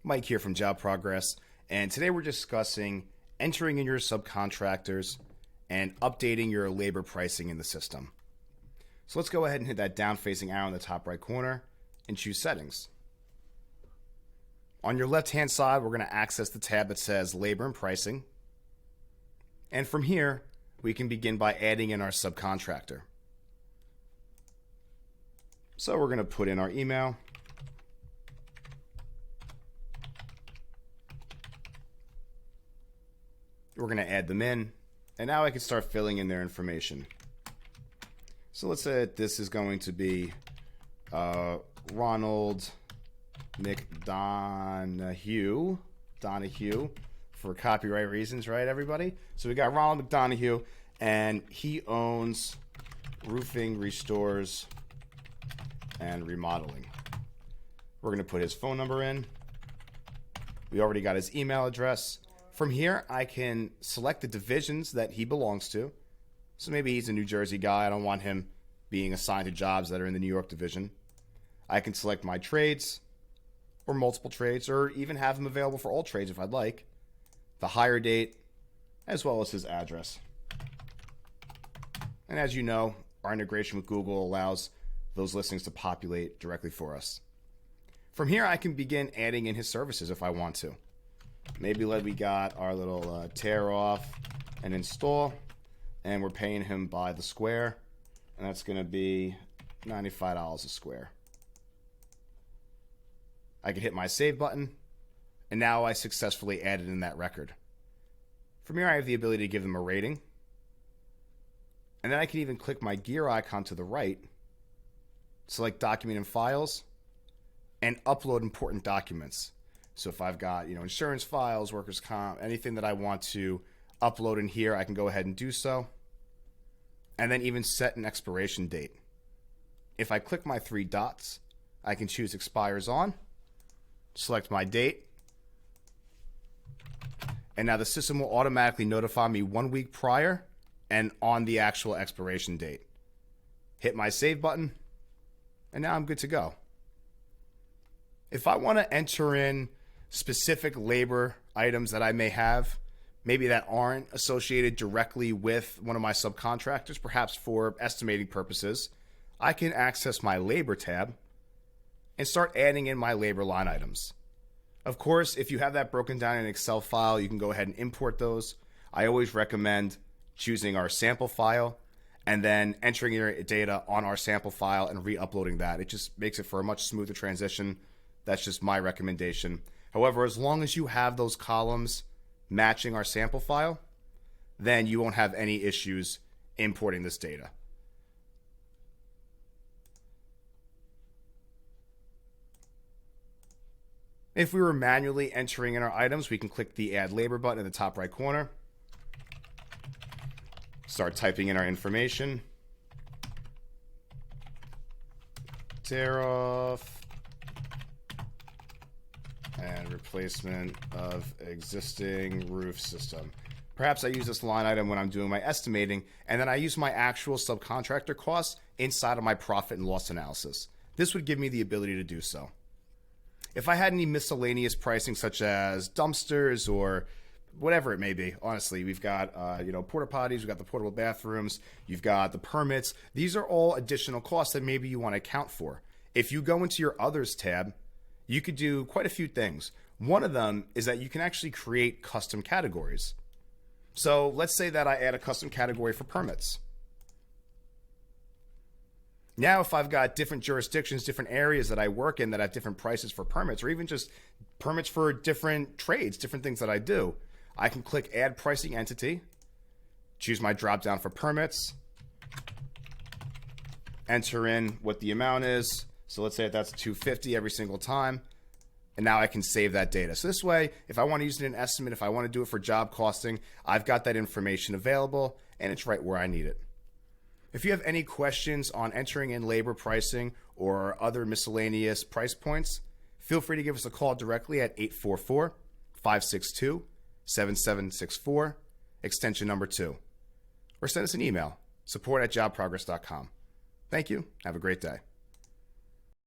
Mike here from JobProgress, and today we're discussing entering in your subcontractors and updating your labor pricing in the system. So let's go ahead and hit that down-facing arrow in the top right corner and choose Settings. On your left-hand side, we're going to access the tab that says Labor and Pricing. And from here, we can begin by adding in our subcontractor. So we're going to put in our email. We're going to add them in, and now I can start filling in their information. So let's say this is going to be Ronald McDonough for copyright reasons, right, everybody? So we got Ronald McDonough, and he owns roofing, restores, and remodeling. We're going to put his phone number in. We already got his email address. From here, I can select the divisions that he belongs to. So maybe he's a New Jersey guy. I don't want him being assigned to jobs that are in the New York division. I can select my trades or multiple trades, or even have him available for all trades if I'd like. The hire date, as well as his address. And as you know, our integration with Google allows those listings to populate directly for us. From here, I can begin adding in his services if I want to. Maybe we got our little tear off and install, and we're paying him by the square, and that's going to be $95 a square. I can hit my save button, and now I successfully added in that record. From here, I have the ability to give them a rating, and then I can even click my gear icon to the right, select Document and Files, and upload important documents. So if I've got, insurance files, workers' comp, anything that I want to upload in here, I can go ahead and do so. And then even set an expiration date. If I click my three dots, I can choose Expires On, select my date, and now the system will automatically notify me 1 week prior and on the actual expiration date. Hit my Save button, and now I'm good to go. If I want to enter in specific labor items that I may have, maybe that aren't associated directly with one of my subcontractors, perhaps for estimating purposes, I can access my labor tab and start adding in my labor line items. Of course, if you have that broken down in an Excel file, you can go ahead and import those. I always recommend choosing our sample file and then entering your data on our sample file and re-uploading that. It just makes it for a much smoother transition. That's just my recommendation. However, as long as you have those columns matching our sample file, then you won't have any issues importing this data. If we were manually entering in our items, we can click the Add Labor button in the top right corner. Start typing in our information. Tear off and replacement of existing roof system. Perhaps I use this line item when I'm doing my estimating, and then I use my actual subcontractor costs inside of my profit and loss analysis. This would give me the ability to do so. If I had any miscellaneous pricing, such as dumpsters or whatever it may be, honestly, we've got porta potties, we've got the portable bathrooms, you've got the permits. These are all additional costs that maybe you want to account for. If you go into your Others tab, you could do quite a few things. One of them is that you can actually create custom categories. So let's say that I add a custom category for permits. Now, if I've got different jurisdictions, different areas that I work in that have different prices for permits, or even just permits for different trades, different things that I do, I can click Add Pricing Entity, choose my drop down for permits, enter in what the amount is. So let's say that's $250 every single time. And now I can save that data. So this way, if I want to use it in an estimate, if I want to do it for job costing, I've got that information available and it's right where I need it. If you have any questions on entering in labor pricing or other miscellaneous price points, feel free to give us a call directly at 844-562-7764, extension number 2. Or send us an email, support@jobprogress.com. Thank you. Have a great day.